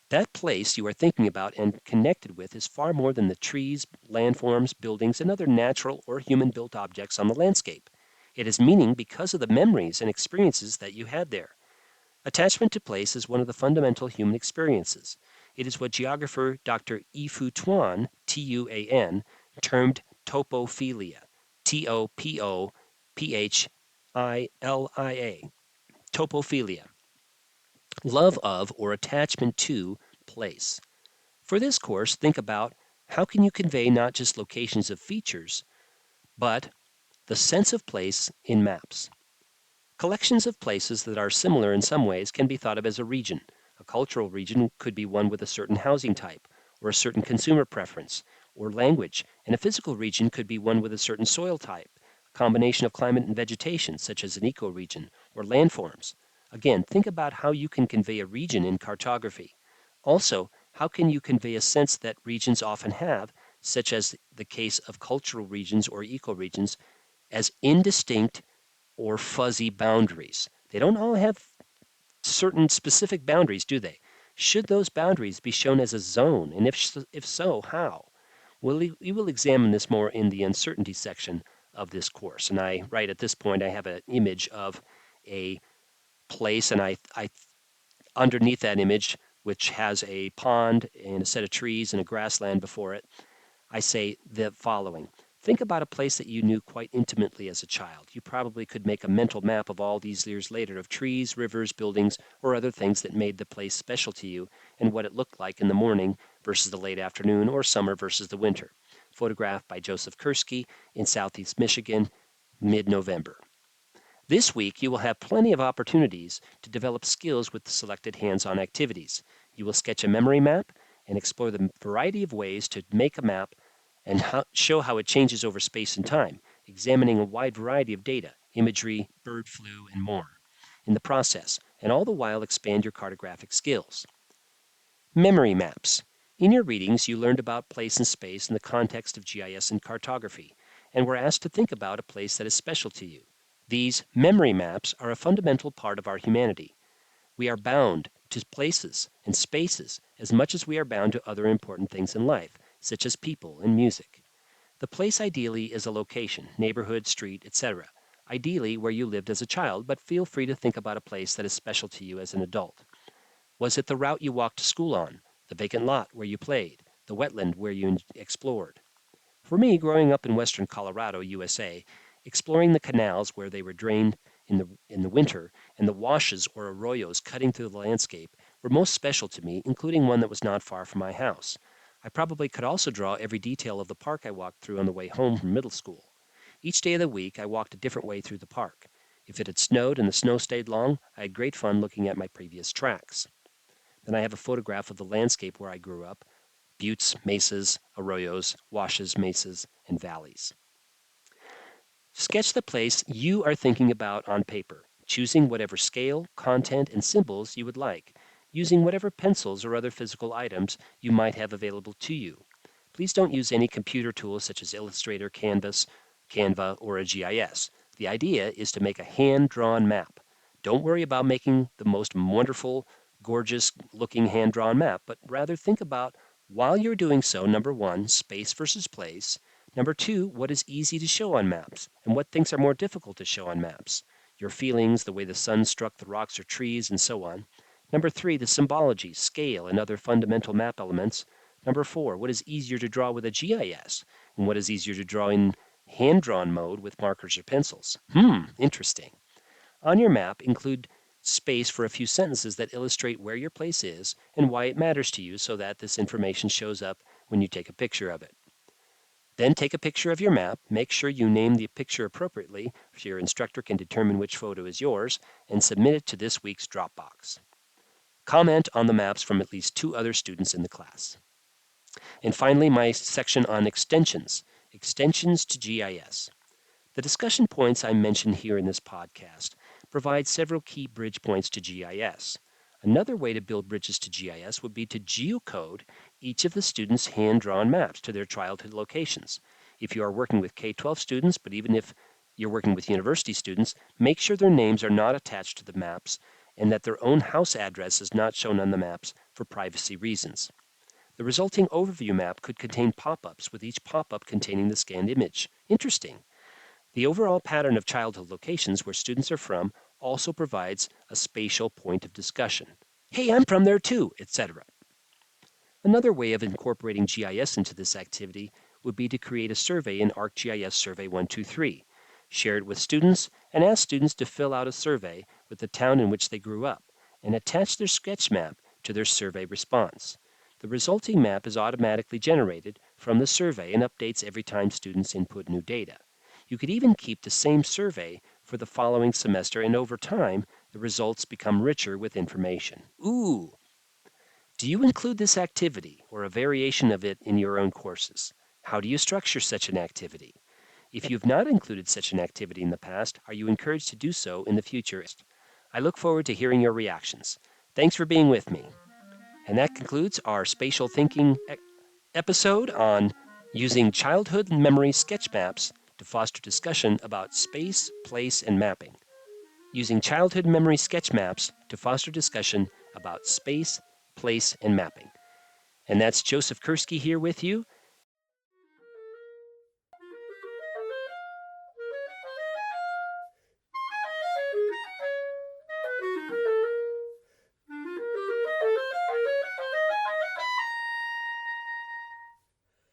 That place you are thinking about and connected with is far more than the trees, landforms, buildings, and other natural or human-built objects on the landscape. It has meaning because of the memories and experiences that you had there. Attachment to place is one of the fundamental human experiences. It is what geographer Dr. Yi-Fu Tuan, Tuan, termed topophilia, Topophilia, topophilia, love of or attachment to place. For this course, think about how can you convey not just locations of features, but the sense of place in maps. Collections of places that are similar in some ways can be thought of as a region. A cultural region could be one with a certain housing type, or a certain consumer preference, or language, and a physical region could be one with a certain soil type, a combination of climate and vegetation, such as an ecoregion, or landforms. Again, think about how you can convey a region in cartography. Also, how can you convey a sense that regions often have, such as the case of cultural regions or ecoregions, as indistinct or fuzzy boundaries? They don't all have certain specific boundaries, do they? Should those boundaries be shown as a zone? And if so, how? We will examine this more in the uncertainty section of this course. And right at this point, I have an image of a place, and I underneath that image, which has a pond and a set of trees and a grassland before it, I say the following. Think about a place that you knew quite intimately as a child. You probably could make a mental map of all these years later of trees, rivers, buildings, or other things that made the place special to you and what it looked like in the morning versus the late afternoon or summer versus the winter. Photographed by Joseph Kursky in Southeast Michigan, mid-November. This week, you will have plenty of opportunities to develop skills with the selected hands-on activities. You will sketch a memory map and explore the variety of ways to make a map and show how it changes over space and time, examining a wide variety of data, imagery, bird flu, and more in the process, and all the while expand your cartographic skills. Memory maps. In your readings, you learned about place and space in the context of GIS and cartography, and were asked to think about a place that is special to you. These memory maps are a fundamental part of our humanity. We are bound to places and spaces as much as we are bound to other important things in life, such as people and music. The place ideally is a location, neighborhood, street, etc. Ideally where you lived as a child, but feel free to think about a place that is special to you as an adult. Was it the route you walked to school on, the vacant lot where you played, the wetland where you explored? For me, growing up in western Colorado, USA, exploring the canals where they were drained in the winter and the washes or arroyos cutting through the landscape were most special to me, including one that was not far from my house. I probably could also draw every detail of the park I walked through on the way home from middle school. Each day of the week, I walked a different way through the park. If it had snowed and the snow stayed long, I had great fun looking at my previous tracks. Then I have a photograph of the landscape where I grew up: buttes, mesas, arroyos, washes, mesas, and valleys. Sketch the place you are thinking about on paper, choosing whatever scale, content, and symbols you would like, using whatever pencils or other physical items you might have available to you. Please don't use any computer tools such as Illustrator, Canva, or a GIS. The idea is to make a hand-drawn map. Don't worry about making the most wonderful, gorgeous looking hand-drawn map, but rather think about, while you're doing so, number one, space versus place. Number two, what is easy to show on maps and what things are more difficult to show on maps. Your feelings, the way the sun struck the rocks or trees, and so on. Number three, the symbology, scale, and other fundamental map elements. Number four, what is easier to draw with a GIS and what is easier to draw in hand-drawn mode with markers or pencils. Interesting. On your map, include space for a few sentences that illustrate where your place is and why it matters to you so that this information shows up when you take a picture of it. Then take a picture of your map, make sure you name the picture appropriately so your instructor can determine which photo is yours, and submit it to this week's Dropbox. Comment on the maps from at least 2 other students in the class. And finally, my section on extensions to GIS. The discussion points I mentioned here in this podcast provide several key bridge points to GIS. Another way to build bridges to GIS would be to geocode each of the students' hand-drawn maps to their childhood locations. If you are working with K-12 students, but even if you're working with university students, make sure their names are not attached to the maps and that their own house address is not shown on the maps for privacy reasons. The resulting overview map could contain pop-ups, with each pop-up containing the scanned image. Interesting. The overall pattern of childhood locations where students are from also provides a spatial point of discussion. Hey, I'm from there too, etc. Another way of incorporating GIS into this activity would be to create a survey in ArcGIS Survey 123, share it with students, and ask students to fill out a survey with the town in which they grew up, and attach their sketch map to their survey response. The resulting map is automatically generated from the survey and updates every time students input new data. You could even keep the same survey for the following semester, and over time, the results become richer with information. Ooh! Do you include this activity or a variation of it in your own courses? How do you structure such an activity? If you have not included such an activity in the past, are you encouraged to do so in the future? I look forward to hearing your reactions. Thanks for being with me. And that concludes our spatial thinking episode on using childhood memory sketch maps to foster discussion about space, place, and mapping. Using childhood memory sketch maps to foster discussion about space, place, and mapping. And that's Joseph Kursky here with you.